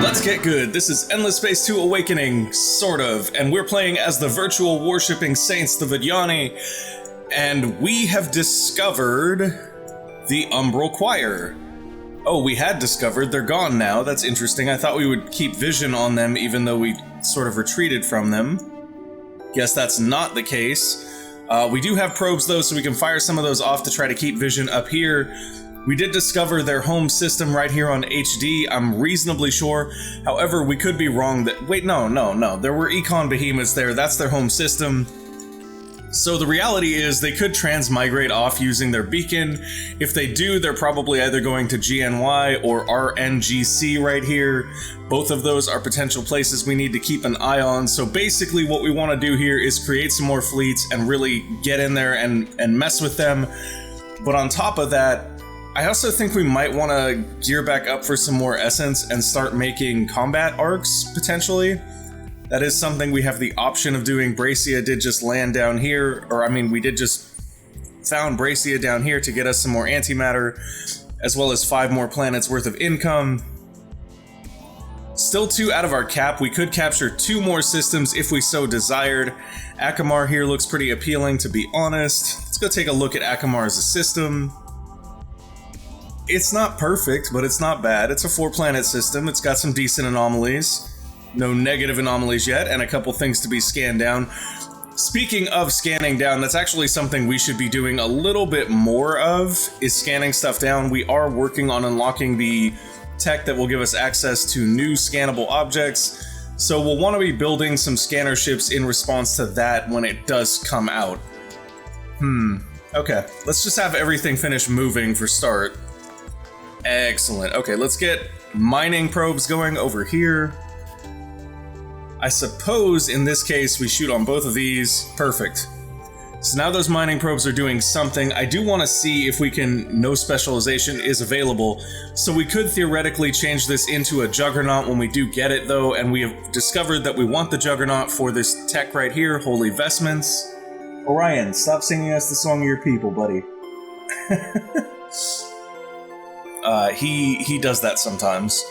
Let's get good. This is Endless Space 2 Awakening, sort of, and we're playing as the virtual worshipping saints, the Vodyani, and we have discovered the Umbral Choir. Oh, we had discovered, they're gone now, that's interesting. I thought we would keep vision on them even though we sort of retreated from them. Guess that's not the case. We do have probes though, so we can fire some of those off to try to keep vision up here. We did discover their home system right here on HD, I'm reasonably sure. However, we could be wrong that- wait, no. There were Econ Behemoths there, that's their home system. So the reality is they could transmigrate off using their beacon. If they do, they're probably either going to GNY or RNGC right here. Both of those are potential places we need to keep an eye on. So basically what we want to do here is create some more fleets and really get in there and mess with them. But on top of that, I also think we might want to gear back up for some more essence and start making combat arcs, potentially. That is something we have the option of doing. Bracia did just land down here, or I mean, we did just found Bracia down here to get us some more antimatter, as well as 5 more planets worth of income. Still 2 out of our cap. We could capture 2 more systems if we so desired. Akamar here looks pretty appealing, to be honest. Let's go take a look at Akamar as a system. It's not perfect, but it's not bad. It's a 4-planet system. It's got some decent anomalies. No negative anomalies yet, and a couple things to be scanned down. Speaking of scanning down, that's actually something we should be doing a little bit more of, is scanning stuff down. We are working on unlocking the tech that will give us access to new scannable objects, so we'll want to be building some scanner ships in response to that when it does come out. Okay, let's just have everything finish moving for start. Excellent. Okay, let's get mining probes going over here. I suppose in this case we shoot on both of these. Perfect. So now those mining probes are doing something. I do want to see if we can, no specialization is available. So we could theoretically change this into a Juggernaut when we do get it though, and we have discovered that we want the Juggernaut for this tech right here, Holy Vestments. Orion, stop singing us the song of your people, buddy. He does that sometimes.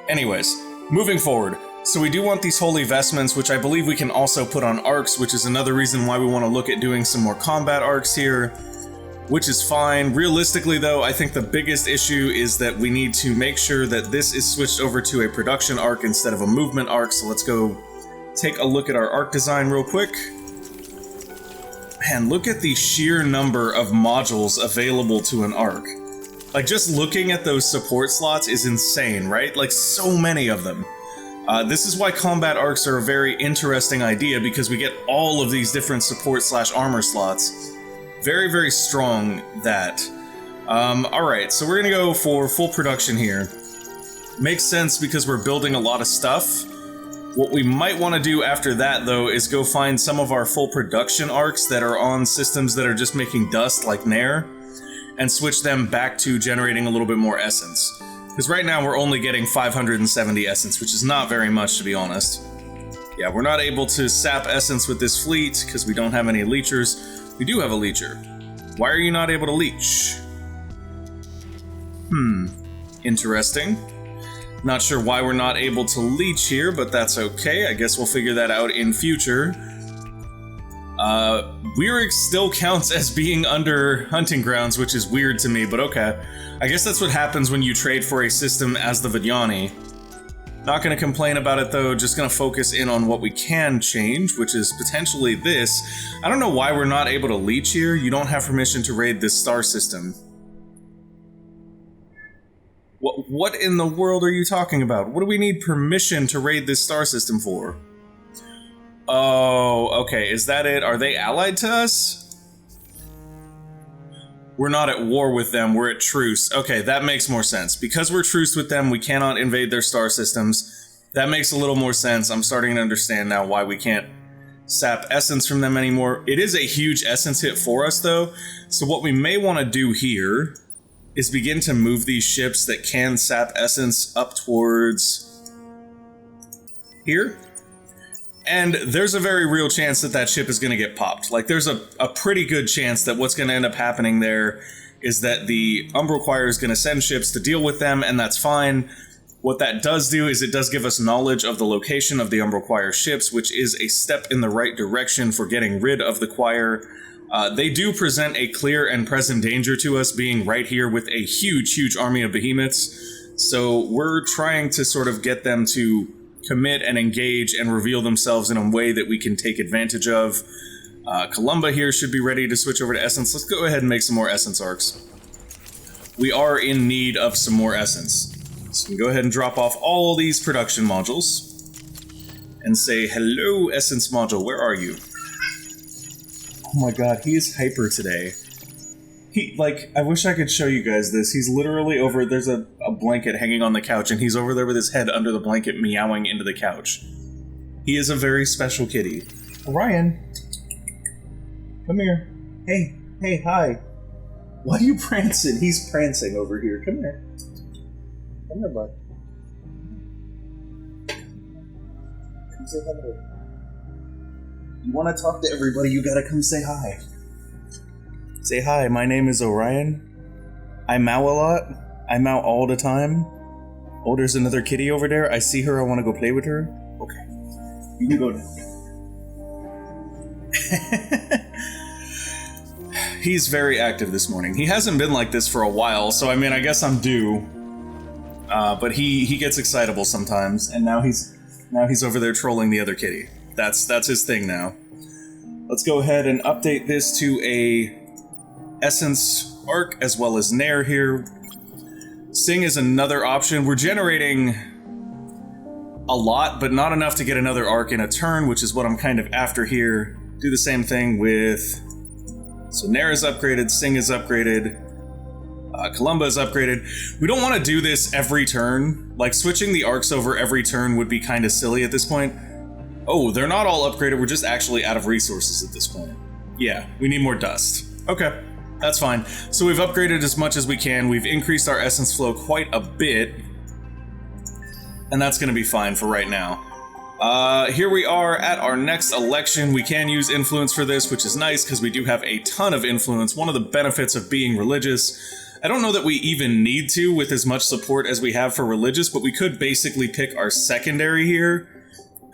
Anyways, moving forward. So we do want these Holy Vestments, which I believe we can also put on arcs, which is another reason why we want to look at doing some more combat arcs here, which is fine. Realistically though, I think the biggest issue is that we need to make sure that this is switched over to a production arc instead of a movement arc, so let's go take a look at our arc design real quick. Man, look at the sheer number of modules available to an arc. Like, just looking at those support slots is insane, right? Like, so many of them. This is why combat arcs are a very interesting idea, because we get all of these different support/armor slots. Very, very strong, that. Alright, so we're gonna go for full production here. Makes sense because we're building a lot of stuff. What we might want to do after that, though, is go find some of our full production arcs that are on systems that are just making dust, like Nair, and switch them back to generating a little bit more essence. Because right now we're only getting 570 essence, which is not very much, to be honest. Yeah, we're not able to sap essence with this fleet, because we don't have any leechers. We do have a leecher. Why are you not able to leech? Interesting. Not sure why we're not able to leech here, but that's okay. I guess we'll figure that out in future. Weirix still counts as being under hunting grounds, which is weird to me, but okay. I guess that's what happens when you trade for a system as the Vodyani. Not gonna complain about it though, just gonna focus in on what we can change, which is potentially this. I don't know why we're not able to leech here. You don't have permission to raid this star system. What in the world are you talking about? What do we need permission to raid this star system for? Oh, okay, is that it? Are they allied to us? We're not at war with them, we're at truce. Okay, that makes more sense. Because we're truced with them, we cannot invade their star systems. That makes a little more sense. I'm starting to understand now why we can't sap essence from them anymore. It is a huge essence hit for us, though. So what we may want to do here is begin to move these ships that can sap essence up towards here. And there's a very real chance that that ship is going to get popped. Like, there's a pretty good chance that what's going to end up happening there is that the Umbral Choir is going to send ships to deal with them, and that's fine. What that does do is it does give us knowledge of the location of the Umbral Choir ships, which is a step in the right direction for getting rid of the choir. They do present a clear and present danger to us, being right here with a huge, huge army of behemoths. So we're trying to sort of get them to commit and engage and reveal themselves in a way that we can take advantage of. Columba here should be ready to switch over to Essence. Let's go ahead and make some more Essence arcs. We are in need of some more Essence. So we can go ahead and drop off all these production modules and say, hello, Essence module, where are you? Oh my god, he is hyper today. I wish I could show you guys this. He's literally over, there's a blanket hanging on the couch, and he's over there with his head under the blanket meowing into the couch. He is a very special kitty. Orion, come here. Hey, hi. Why are you prancing? He's prancing over here. Come here. Come here, bud. Come say hello. You want to talk to everybody, you gotta come say hi. Say hi, my name is Orion. I mow a lot. I mow all the time. Oh, there's another kitty over there. I see her, I want to go play with her. Okay. You can go now. He's very active this morning. He hasn't been like this for a while, so I mean, I guess I'm due. But he gets excitable sometimes, and now he's over there trolling the other kitty. That's his thing now. Let's go ahead and update this to a Essence arc as well as Nair here. Sing is another option. We're generating a lot, but not enough to get another arc in a turn, which is what I'm kind of after here. Do the same thing with... So Nair is upgraded, Sing is upgraded, Columba is upgraded. We don't want to do this every turn. Like, switching the arcs over every turn would be kind of silly at this point. Oh, they're not all upgraded, we're just actually out of resources at this point. Yeah, we need more dust. Okay. That's fine. So we've upgraded as much as we can. We've increased our essence flow quite a bit. And that's going to be fine for right now. Here we are at our next election. We can use influence for this, which is nice because we do have a ton of influence. One of the benefits of being religious. I don't know that we even need to with as much support as we have for religious, but we could basically pick our secondary here.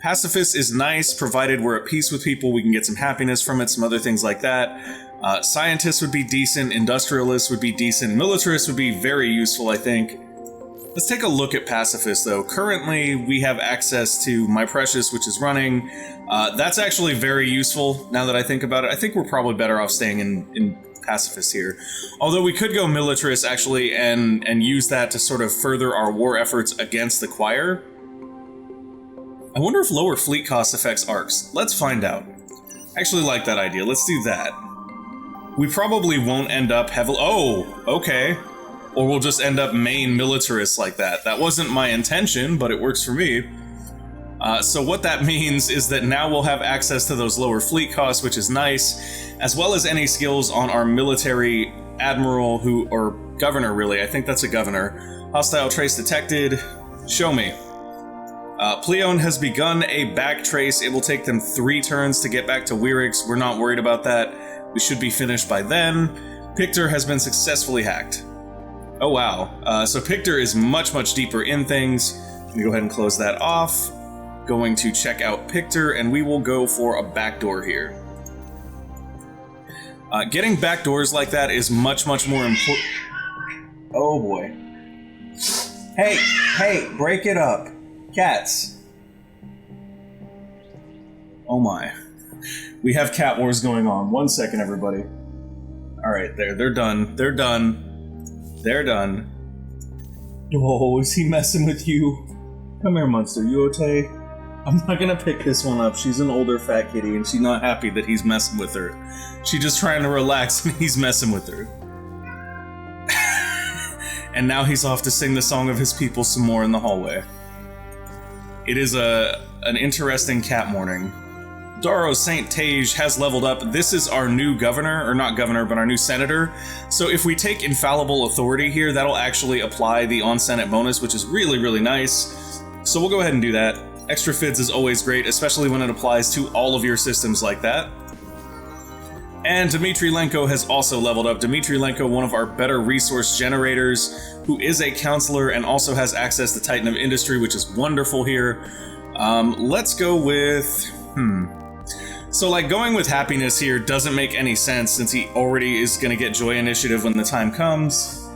Pacifist is nice, provided we're at peace with people. We can get some happiness from it, some other things like that. Scientists would be decent, industrialists would be decent, militarists would be very useful, I think. Let's take a look at Pacifist, though. Currently, we have access to My Precious, which is running. That's actually very useful, now that I think about it. I think we're probably better off staying in Pacifist here. Although we could go militarist, actually, and use that to sort of further our war efforts against the choir. I wonder if lower fleet cost affects arcs. Let's find out. I actually like that idea. Let's do that. We probably won't end up heavily... Oh, okay. Or we'll just end up main militarists like that. That wasn't my intention, but it works for me. So what that means is that now we'll have access to those lower fleet costs, which is nice, as well as any skills on our military admiral or governor, really. I think that's a governor. Hostile trace detected. Show me. Pleon has begun a back trace. It will take them 3 turns to get back to Wierix. We're not worried about that. We should be finished by then. Pictor has been successfully hacked. Oh wow. So Pictor is much, much deeper in things. Let me go ahead and close that off. Going to check out Pictor, and we will go for a backdoor here. Getting backdoors like that is much, much more important. Oh boy. Hey, break it up. Cats. Oh my. We have cat wars going on. 1 second, everybody. Alright, they're done. They're done. They're done. Oh, is he messing with you? Come here, Munster. You okay? I'm not gonna pick this one up. She's an older fat kitty, and she's not happy that he's messing with her. She's just trying to relax, and he's messing with her. And now he's off to sing the song of his people some more in the hallway. It is an interesting cat morning. Daro St. Tage has leveled up. This is our new governor, or not governor, but our new senator. So if we take infallible authority here, that'll actually apply the on-senate bonus, which is really, really nice. So we'll go ahead and do that. Extra fids is always great, especially when it applies to all of your systems like that. And Dmitrilenko has also leveled up. Dmitrilenko, one of our better resource generators, who is a counselor and also has access to Titan of Industry, which is wonderful here. Let's go with... So, like, going with happiness here doesn't make any sense since he already is going to get joy initiative when the time comes.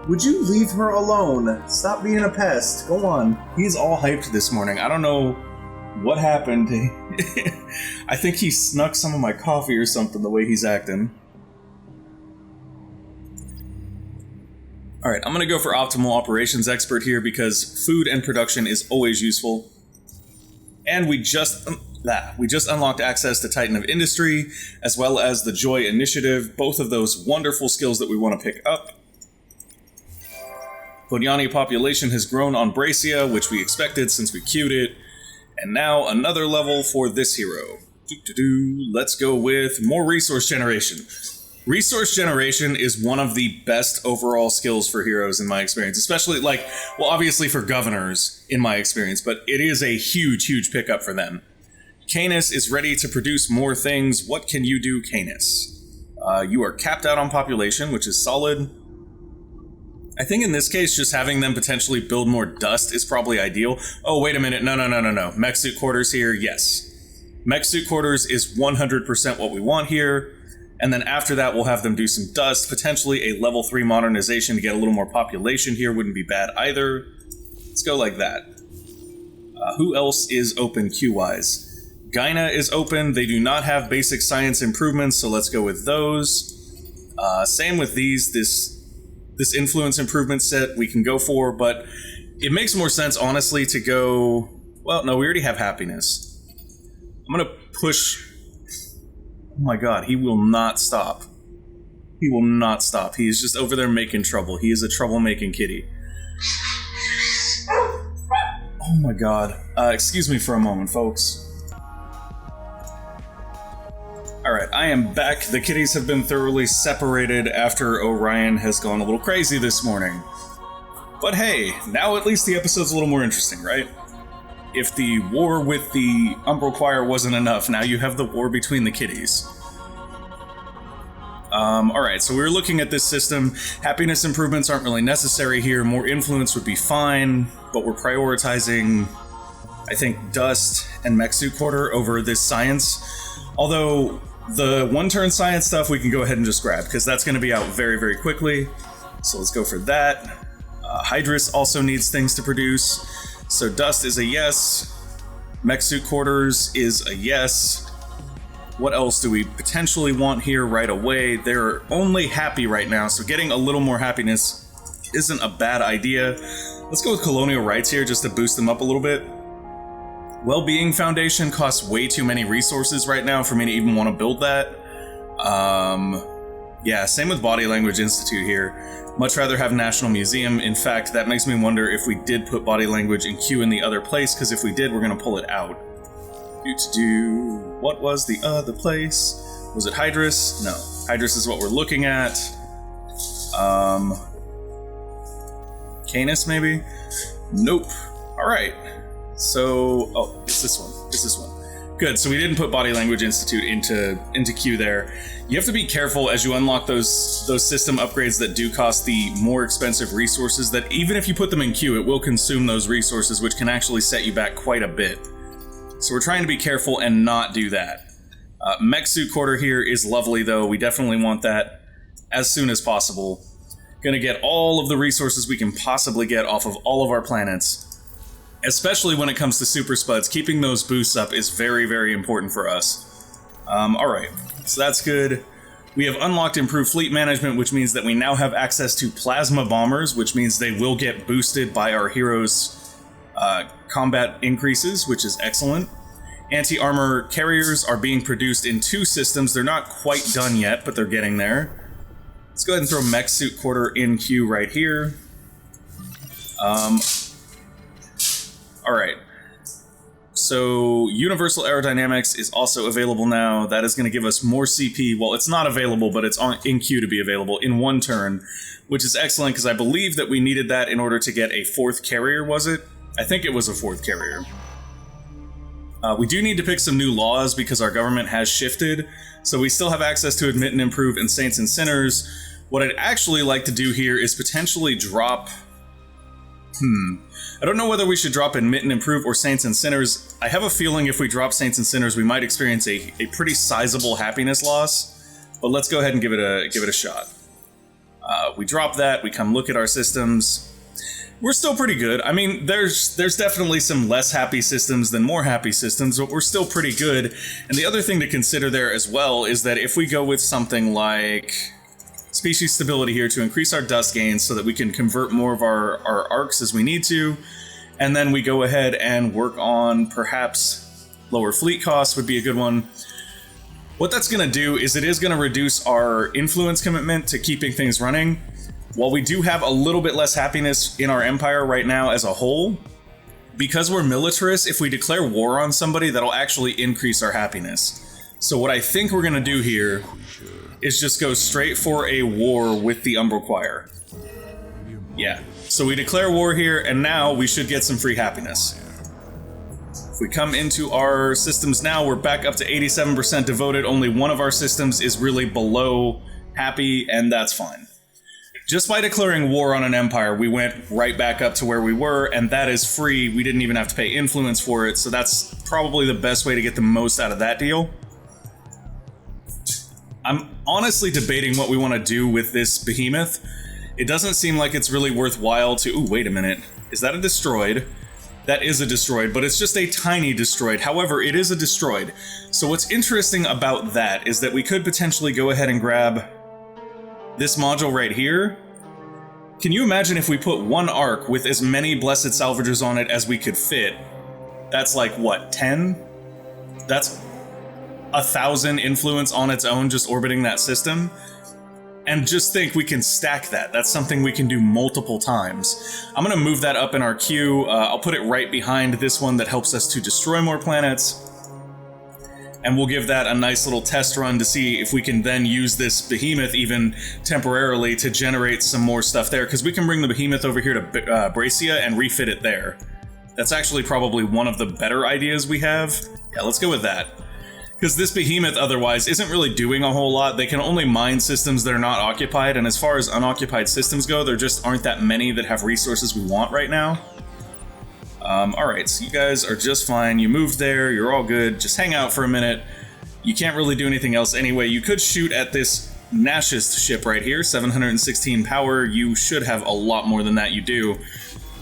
Would you leave her alone? Stop being a pest. Go on. He's all hyped this morning. I don't know what happened. I think he snuck some of my coffee or something, the way he's acting. Alright, I'm gonna go for Optimal Operations Expert here because food and production is always useful. And we just unlocked access to Titan of Industry, as well as the Joy Initiative, both of those wonderful skills that we want to pick up. Vodyani population has grown on Bracia, which we expected since we queued it. And now another level for this hero. Let's go with more resource generation. Resource generation is one of the best overall skills for heroes in my experience, especially obviously for governors in my experience, but it is a huge pickup for them. Canis is ready to produce more things. What can you do, Canis? You are capped out on population, which is solid. I think in this case, just having them potentially build more dust is probably ideal. Oh, wait a minute. No. Mech suit quarters here, yes. Mech suit quarters is 100% what we want here. And then after that, we'll have them do some dust. Potentially a level 3 modernization to get a little more population here wouldn't be bad either. Let's go like that. Who else is open queue-wise? Gyna is open. They do not have basic science improvements, so let's go with those. Same with these. This influence improvement set we can go for, but it makes more sense, honestly, to go... Well, no, we already have happiness. I'm gonna push... Oh my god, he will not stop. He will not stop. He is just over there making trouble. He is a troublemaking kitty. Oh my god. Excuse me for a moment, folks. Alright, I am back. The kitties have been thoroughly separated after Orion has gone a little crazy this morning. But hey, now at least the episode's a little more interesting, right? If the war with the Umbral Choir wasn't enough, now you have the war between the kitties. Alright, so we were looking at this system. Happiness improvements aren't really necessary here. More influence would be fine, but we're prioritizing, I think, dust and mech suit quarter over this science. Although, the one-turn science stuff we can go ahead and just grab, because that's going to be out very quickly. So let's go for that. Hydrus also needs things to produce. So dust is a yes. Mech suit quarters is a yes. What else do we potentially want here right away? They're only happy right now, so getting a little more happiness isn't a bad idea. Let's go with colonial rights here just to boost them up a little bit. Well-being Foundation costs way too many resources right now for me to even want to build that. Yeah, same with Body Language Institute here. Much rather have National Museum. In fact, that makes me wonder if we did put Body Language in queue in the other place, because if we did, we're going to pull it out. What was the other place? Was it Hydrus? No. Hydrus is what we're looking at. Canis, maybe? Nope. Alright. So, oh, it's this one. It's this one. Good, so we didn't put Body Language Institute into queue there. You have to be careful as you unlock those system upgrades that do cost the more expensive resources, that even if you put them in queue, it will consume those resources, which can actually set you back quite a bit. So we're trying to be careful and not do that. Mech suit quarter here is lovely, though. We definitely want that as soon as possible. Gonna get all of the resources we can possibly get off of all of our planets. Especially when it comes to super spuds, keeping those boosts up is very important for us. Alright, so that's good. We have unlocked improved fleet management, which means that we now have access to plasma bombers, which means they will get boosted by our heroes' combat increases, which is excellent. Anti-armor carriers are being produced in 2 systems. They're not quite done yet, but they're getting there. Let's go ahead and throw mech suit quarter in queue right here. Alright, so Universal Aerodynamics is also available now. That is going to give us more CP. Well, it's not available, but it's in queue to be available in 1 turn, which is excellent because I believe that we needed that in order to get a 4th carrier, was it? I think it was a 4th carrier. We do need to pick some new laws because our government has shifted, so we still have access to admit and improve in Saints and Sinners. What I'd actually like to do here is potentially drop... I don't know whether we should drop admit and improve or Saints and Sinners. I have a feeling if we drop Saints and Sinners, we might experience a pretty sizable happiness loss, but let's go ahead and give it a shot. We drop that, we come look at our systems. We're still pretty good. I mean, there's definitely some less happy systems than more happy systems, but we're still pretty good. And the other thing to consider there as well is that if we go with something like species stability here to increase our dust gains so that we can convert more of our arcs as we need to, and then we go ahead and work on perhaps lower fleet costs would be a good one. What that's going to do is it is going to reduce our influence commitment to keeping things running. While we do have a little bit less happiness in our empire right now as a whole, because we're militarists, if we declare war on somebody, that'll actually increase our happiness. So what I think we're going to do here is just go straight for a war with the Umbral Choir. Yeah, so we declare war here, and now we should get some free happiness. If we come into our systems now, we're back up to 87% devoted. Only one of our systems is really below happy, and that's fine. Just by declaring war on an empire, we went right back up to where we were, and that is free. We didn't even have to pay influence for it, so that's probably the best way to get the most out of that deal. I'm honestly debating what we want to do with this behemoth. It doesn't seem like it's really worthwhile to... Ooh, wait a minute. Is that a destroyed? That is a destroyed, but it's just a tiny destroyed. However, it is a destroyed. So what's interesting about that is that we could potentially go ahead and grab this module right here. Can you imagine if we put one arc with as many blessed salvagers on it as we could fit? That's like, what, 10? That's 1,000 influence on its own just orbiting that system. And just think we can stack that. That's something we can do multiple times. I'm going to move that up in our queue. I'll put it right behind this one that helps us to destroy more planets. And we'll give that a nice little test run to see if we can then use this behemoth even temporarily to generate some more stuff there. Because we can bring the behemoth over here to Bracia and refit it there. That's actually probably one of the better ideas we have. Yeah, let's go with that. Because this behemoth otherwise isn't really doing a whole lot. They can only mine systems that are not occupied. And as far as unoccupied systems go, there just aren't that many that have resources we want right now. Alright, so you guys are just fine. You moved there, you're all good. Just hang out for a minute. You can't really do anything else anyway. You could shoot at this Nashist ship right here, 716 power. You should have a lot more than that, you do.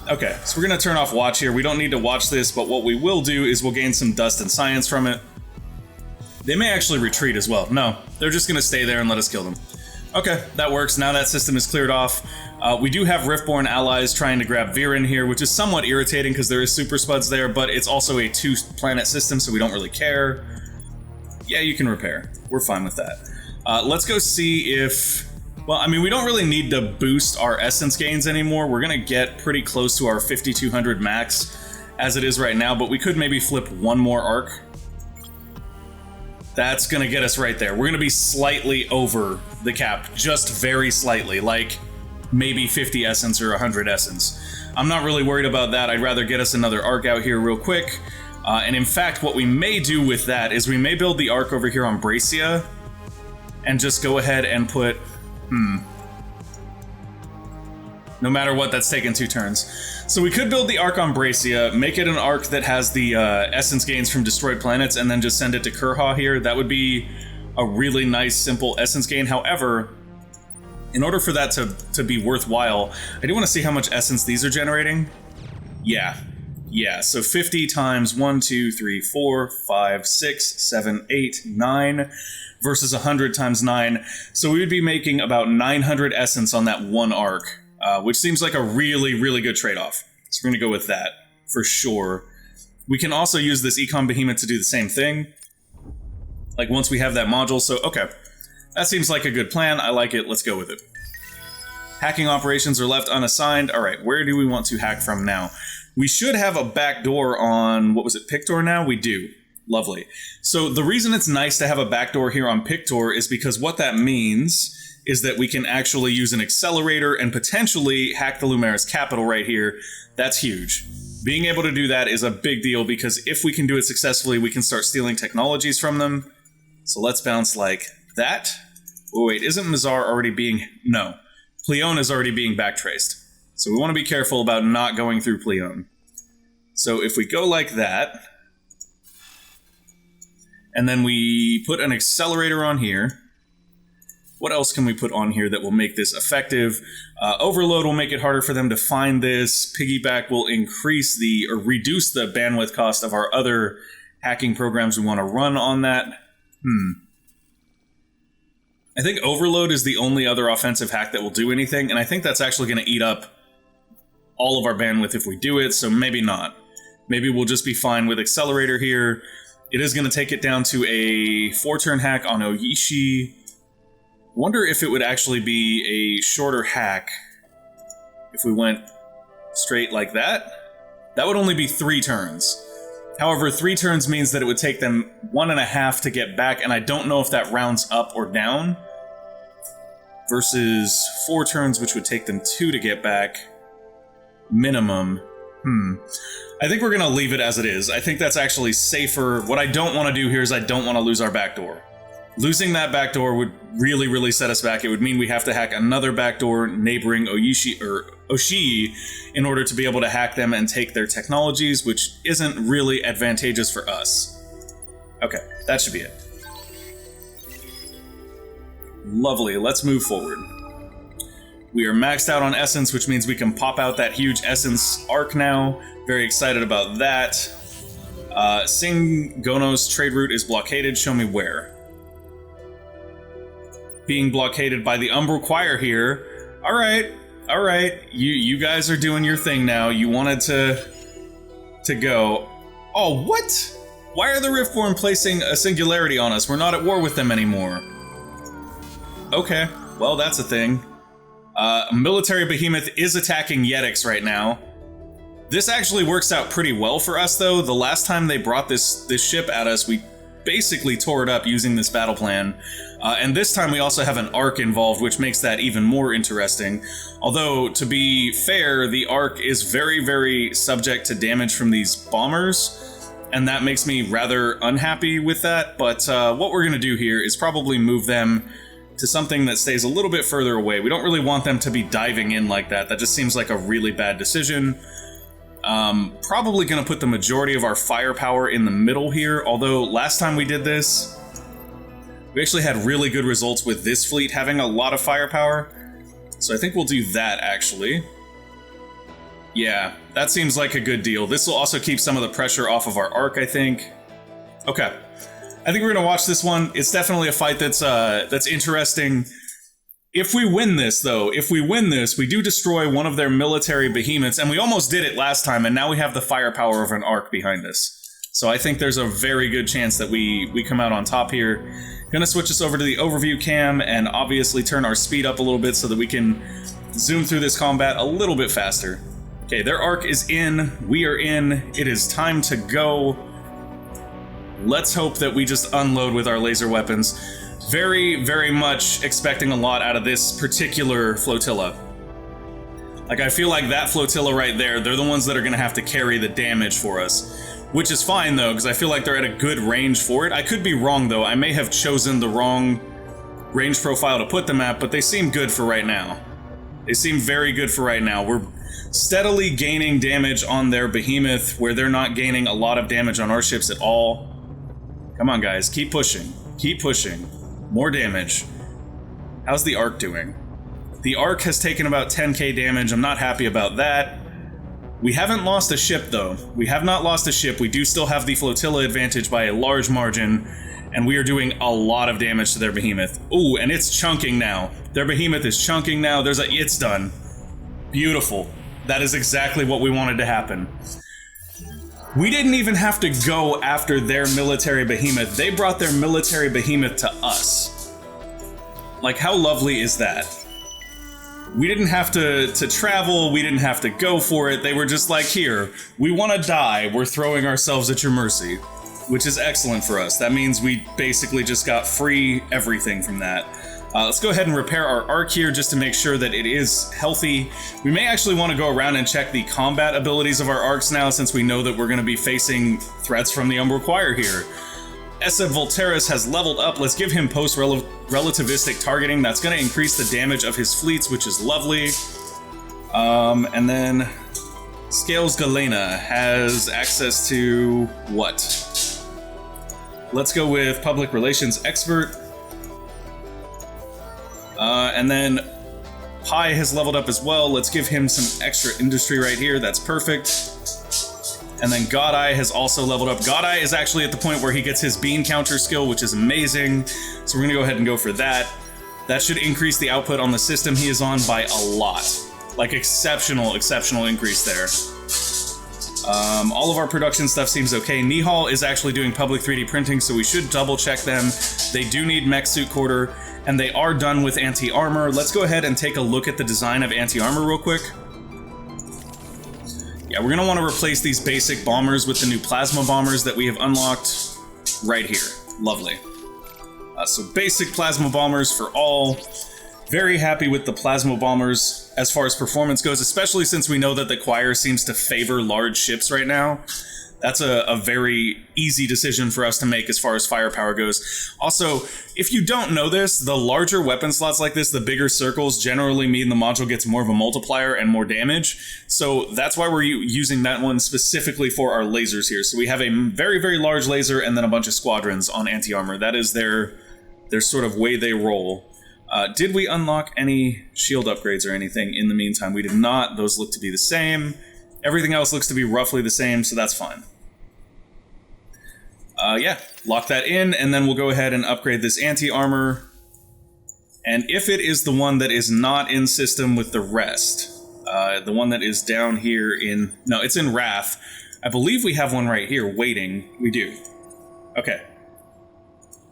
Okay, so we're gonna turn off watch here. We don't need to watch this, but what we will do is we'll gain some dust and science from it. They may actually retreat as well. No, they're just gonna stay there and let us kill them. Okay, that works. Now that system is cleared off. We do have Riftborn allies trying to grab Viren here, which is somewhat irritating because there is super spuds there, but it's also a 2-planet system, so we don't really care. Yeah, you can repair. We're fine with that. Let's go see if... Well, I mean, we don't really need to boost our essence gains anymore. We're going to get pretty close to our 5,200 max as it is right now, but we could maybe flip one more arc. That's going to get us right there. We're going to be slightly over the cap, just very slightly, like maybe 50 essence or 100 essence. I'm not really worried about that. I'd rather get us another arc out here real quick. And in fact, what we may do with that is we may build the arc over here on Bracia and just go ahead and put... No matter what, that's taken 2 turns. So we could build the arc on Bracia, make it an arc that has the essence gains from destroyed planets, and then just send it to Kurha here. That would be a really nice, simple essence gain. However, in order for that to be worthwhile, I do want to see how much essence these are generating. Yeah, so 50 times 1, 2, 3, 4, 5, 6, 7, 8, 9 versus 100 times 9. So we would be making about 900 essence on that one arc. Which seems like a really, really good trade-off. So we're going to go with that, for sure. We can also use this Econ Behemoth to do the same thing. Like, once we have that module, so, okay. That seems like a good plan. I like it. Let's go with it. Hacking operations are left unassigned. Alright, where do we want to hack from now? We should have a backdoor on, what was it, Pictor now? We do. Lovely. So the reason it's nice to have a backdoor here on Pictor is because what that means is that we can actually use an accelerator and potentially hack the Lumeris capital right here. That's huge. Being able to do that is a big deal, because if we can do it successfully, we can start stealing technologies from them. So let's bounce like that. Oh wait, isn't Mazar already being... No. Pleone is already being backtraced. So we want to be careful about not going through Pleone. So if we go like that, and then we put an accelerator on here, what else can we put on here that will make this effective? Overload will make it harder for them to find this. Piggyback will reduce the bandwidth cost of our other hacking programs we want to run on that. I think Overload is the only other offensive hack that will do anything, and I think that's actually going to eat up all of our bandwidth if we do it, so maybe not. Maybe we'll just be fine with Accelerator here. It is going to take it down to a 4-turn hack on Oyishi. I wonder if it would actually be a shorter hack if we went straight like that. That would only be 3 turns. However, 3 turns means that it would take them 1.5 to get back, and I don't know if that rounds up or down. Versus 4 turns, which would take them 2 to get back. Minimum. I think we're going to leave it as it is. I think that's actually safer. What I don't want to do here is I don't want to lose our backdoor. Losing that backdoor would really, really set us back. It would mean we have to hack another backdoor neighboring Oshii in order to be able to hack them and take their technologies, which isn't really advantageous for us. Okay, that should be it. Lovely, let's move forward. We are maxed out on Essence, which means we can pop out that huge Essence arc now. Very excited about that. Sing Gono's trade route is blockaded. Show me where. Being blockaded by the Umbral Choir here. Alright. You guys are doing your thing now. You wanted to go. Oh, what? Why are the Riftborn placing a singularity on us? We're not at war with them anymore. Okay, well, that's a thing. Military Behemoth is attacking Yetix right now. This actually works out pretty well for us, though. The last time they brought this ship at us, we basically tore it up using this battle plan. And this time we also have an arc involved, which makes that even more interesting. Although, to be fair, the arc is very, very subject to damage from these bombers, and that makes me rather unhappy with that. But what we're going to do here is probably move them to something that stays a little bit further away. We don't really want them to be diving in like that. That just seems like a really bad decision. Probably going to put the majority of our firepower in the middle here, although last time we did this, we actually had really good results with this fleet having a lot of firepower. So I think we'll do that, actually. Yeah, that seems like a good deal. This will also keep some of the pressure off of our arc, I think. Okay. I think we're going to watch this one. It's definitely a fight that's interesting. If we win this, though, we do destroy one of their military behemoths, and we almost did it last time, and now we have the firepower of an arc behind us. So I think there's a very good chance that we come out on top here. Gonna switch us over to the overview cam, and obviously turn our speed up a little bit so that we can zoom through this combat a little bit faster. Okay, their arc is in, we are in, it is time to go. Let's hope that we just unload with our laser weapons. Very, very much expecting a lot out of this particular flotilla. Like, I feel like that flotilla right there, they're the ones that are going to have to carry the damage for us. Which is fine, though, because I feel like they're at a good range for it. I could be wrong, though. I may have chosen the wrong range profile to put them at, but they seem good for right now. They seem very good for right now. We're steadily gaining damage on their behemoth, where they're not gaining a lot of damage on our ships at all. Come on, guys. Keep pushing. Keep pushing. More damage. How's the arc doing? The arc has taken about 10k damage. I'm not happy about that. We haven't lost a ship, though. We have not lost a ship. We do still have the flotilla advantage by a large margin, and we are doing a lot of damage to their behemoth. Ooh, and it's chunking now. Their behemoth is chunking now. It's done. Beautiful. That is exactly what we wanted to happen. We didn't even have to go after their military behemoth. They brought their military behemoth to us. Like, how lovely is that? We didn't have to travel, we didn't have to go for it. They were just like, here, we want to die, we're throwing ourselves at your mercy. Which is excellent for us. That means we basically just got free everything from that. Let's go ahead and repair our arc here just to make sure that it is healthy. We may actually want to go around and check the combat abilities of our arcs now, since we know that we're going to be facing threats from the Umbral Choir here. Essa Volterus has leveled up. Let's give him post-relativistic targeting. That's going to increase the damage of his fleets, which is lovely. And then Scales Galena has access to what? Let's go with Public Relations Expert. And then Pi has leveled up as well. Let's give him some extra industry right here. That's perfect. And then Godeye has also leveled up. Godeye is actually at the point where he gets his bean counter skill, which is amazing. So we're going to go ahead and go for that. That should increase the output on the system he is on by a lot. Like exceptional increase there. All of our production stuff seems okay. Nihal is actually doing public 3D printing, so we should double check them. They do need mech suit quarter, and they are done with anti-armor. Let's go ahead and take a look at the design of anti-armor real quick. Yeah, we're going to want to replace these basic bombers with the new plasma bombers that we have unlocked right here. Lovely. So basic plasma bombers for all. Very happy with the plasma bombers as far as performance goes, especially since we know that the choir seems to favor large ships right now. That's a very easy decision for us to make as far as firepower goes. Also, if you don't know this, the larger weapon slots like this, the bigger circles, generally mean the module gets more of a multiplier and more damage. So that's why we're using that one specifically for our lasers here. So we have a very large laser and then a bunch of squadrons on anti-armor. That is their sort of way they roll. Did we unlock any shield upgrades or anything in the meantime? We did not. Those look to be the same. Everything else looks to be roughly the same, so that's fine. Yeah, lock that in, and then we'll go ahead and upgrade this anti-armor. And if it is the one that is not in system with the rest, the one that is down here in... No, it's in Wrath. I believe we have one right here waiting. We do. Okay.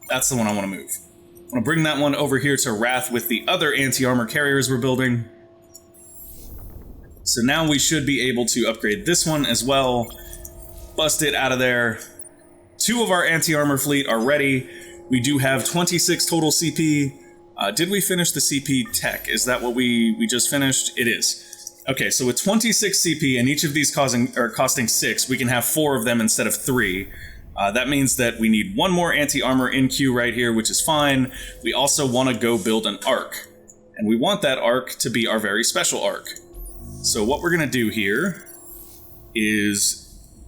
That's the one I want to move. I want to bring that one over here to Wrath with the other anti-armor carriers we're building. So now we should be able to upgrade this one as well. Bust it out of there. 2 of our anti-armor fleet are ready. We do have 26 total CP. Did we finish the CP tech? Is that what we just finished? It is. Okay, so with 26 CP and each of these costing 6, we can have 4 of them instead of 3. That means that we need 1 more anti-armor in queue right here, which is fine. We also want to go build an arc. And we want that arc to be our very special arc. So what we're going to do here is...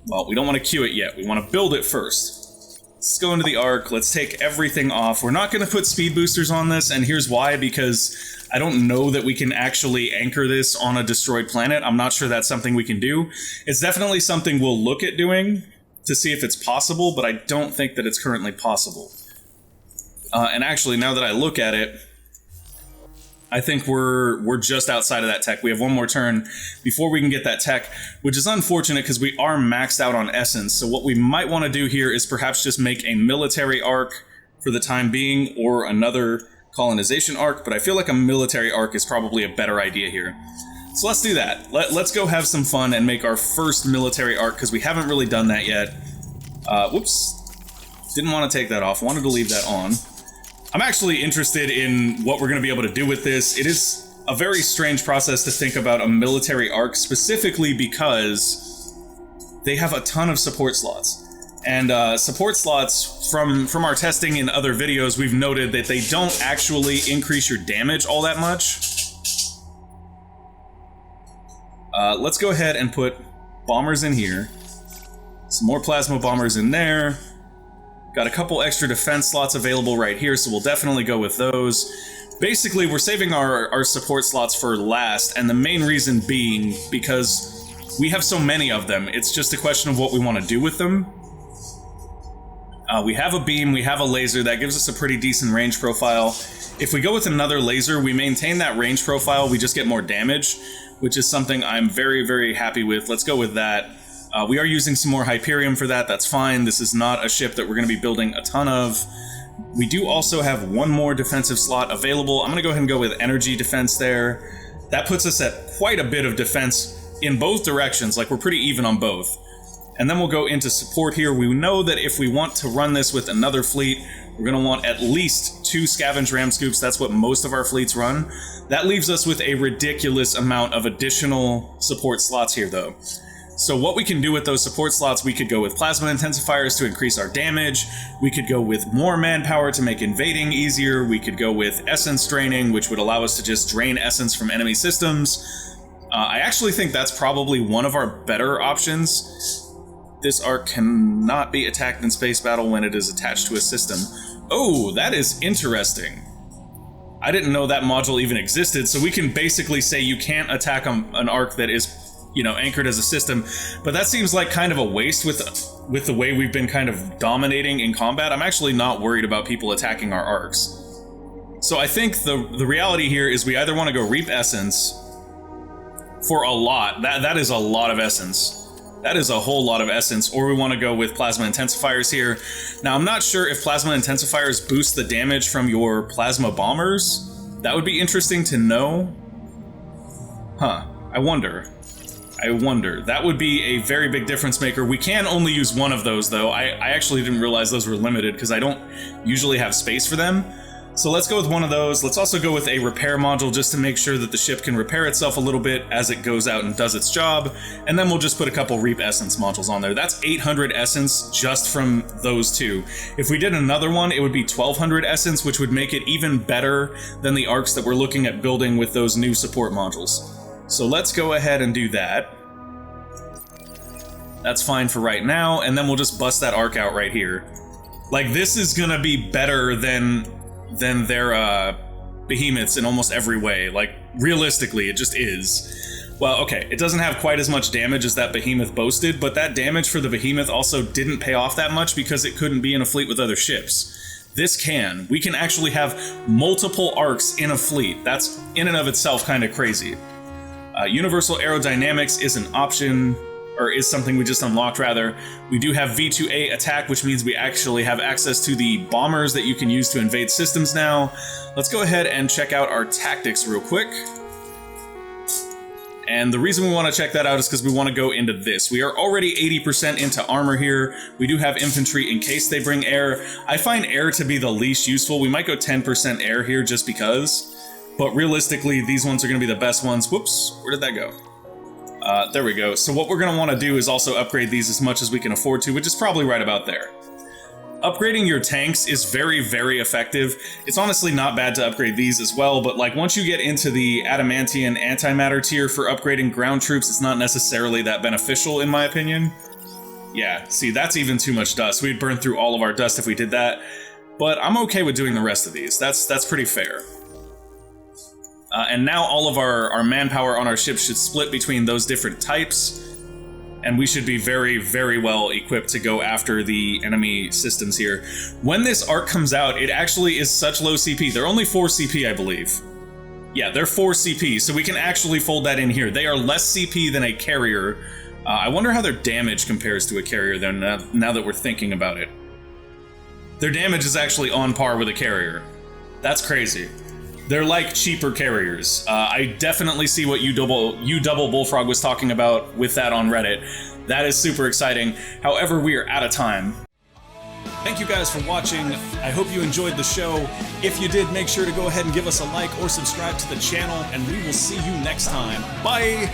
Well, we don't want to queue it yet. We want to build it first. Let's go into the arc. Let's take everything off. We're not going to put speed boosters on this, and here's why. Because I don't know that we can actually anchor this on a destroyed planet. I'm not sure that's something we can do. It's definitely something we'll look at doing to see if it's possible, but I don't think that it's currently possible. And actually, now that I look at it, I think we're just outside of that tech. We have 1 more turn before we can get that tech, which is unfortunate because we are maxed out on essence. So what we might want to do here is perhaps just make a military arc for the time being, or another colonization arc, but I feel like a military arc is probably a better idea here. So let's do that. Let's go have some fun and make our first military arc, because we haven't really done that yet. Whoops. Didn't want to take that off. Wanted to leave that on. I'm actually interested in what we're going to be able to do with this. It is a very strange process to think about a military arc, specifically because they have a ton of support slots. And support slots, from our testing in other videos, we've noted that they don't actually increase your damage all that much. Let's go ahead and put bombers in here. Some more plasma bombers in there. Got a couple extra defense slots available right here, so we'll definitely go with those. Basically, we're saving our support slots for last, and the main reason being because we have so many of them. It's just a question of what we want to do with them. We have a beam, we have a laser, that gives us a pretty decent range profile. If we go with another laser, we maintain that range profile, we just get more damage, which is something I'm very happy with. Let's go with that. We are using some more Hyperium for that, that's fine. This is not a ship that we're going to be building a ton of. We do also have 1 more defensive slot available. I'm going to go ahead and go with energy defense there. That puts us at quite a bit of defense in both directions, like we're pretty even on both. And then we'll go into support here. We know that if we want to run this with another fleet, we're We're going to want at least 2 scavenge ram scoops. That's what most of our fleets run. That leaves us with a ridiculous amount of additional support slots here, though. So what we can do with those support slots, we could go with plasma intensifiers to increase our damage. We could go with more manpower to make invading easier. We could go with essence draining, which would allow us to just drain essence from enemy systems. I actually think that's probably one of our better options. This arc cannot be attacked in space battle when it is attached to a system. Oh, that is interesting. I didn't know that module even existed, so we can basically say you can't attack an arc that is, you know, anchored as a system, but that seems like kind of a waste with the way we've been kind of dominating in combat. I'm actually not worried about people attacking our arcs. So I think the reality here is we either want to go reap essence for a lot. That is a lot of essence. That is a whole lot of essence, or we want to go with plasma intensifiers here. Now, I'm not sure if plasma intensifiers boost the damage from your plasma bombers. That would be interesting to know. Huh, I wonder. That would be a very big difference maker. We can only use one of those, though. I actually didn't realize those were limited because I don't usually have space for them. So let's go with one of those. Let's also go with a repair module just to make sure that the ship can repair itself a little bit as it goes out and does its job. And then we'll just put a couple Reap Essence modules on there. That's 800 Essence just from those two. If we did another one, it would be 1200 Essence, which would make it even better than the arcs that we're looking at building with those new support modules. So let's go ahead and do that. That's fine for right now, and then we'll just bust that arc out right here. Like, this is gonna be better than their behemoths in almost every way. Like, realistically, it just is. Well, okay, it doesn't have quite as much damage as that behemoth boasted, but that damage for the behemoth also didn't pay off that much because it couldn't be in a fleet with other ships. This can. We can actually have multiple arcs in a fleet. That's in and of itself kind of crazy. Universal aerodynamics is an option, or is something we just unlocked, rather. We do have V2A attack, which means we actually have access to the bombers that you can use to invade systems now. Let's go ahead and check out our tactics real quick. And the reason we want to check that out is because we want to go into this. We are already 80% into armor here. We do have infantry in case they bring air. I find air to be the least useful. We might go 10% air here just because. But realistically, these ones are going to be the best ones. Whoops, where did that go? There we go. So what we're going to want to do is also upgrade these as much as we can afford to, which is probably right about there. Upgrading your tanks is very, very effective. It's honestly not bad to upgrade these as well, but like once you get into the adamantium antimatter tier for upgrading ground troops, it's not necessarily that beneficial in my opinion. Yeah, see, that's even too much dust. We'd burn through all of our dust if we did that, but I'm okay with doing the rest of these. That's pretty fair. And now all of our manpower on our ship should split between those different types, and we should be very, very well equipped to go after the enemy systems here. When this arc comes out, it actually is such low CP. They're only 4 CP, I believe. Yeah, they're 4 CP, so we can actually fold that in here. They are less CP than a carrier. I wonder how their damage compares to a carrier, though, now that we're thinking about it. Their damage is actually on par with a carrier. That's crazy. They're like cheaper carriers. I definitely see what you double Bullfrog was talking about with that on Reddit. That is super exciting. However, we are out of time. Thank you guys for watching. I hope you enjoyed the show. If you did, make sure to go ahead and give us a like or subscribe to the channel, and we will see you next time. Bye!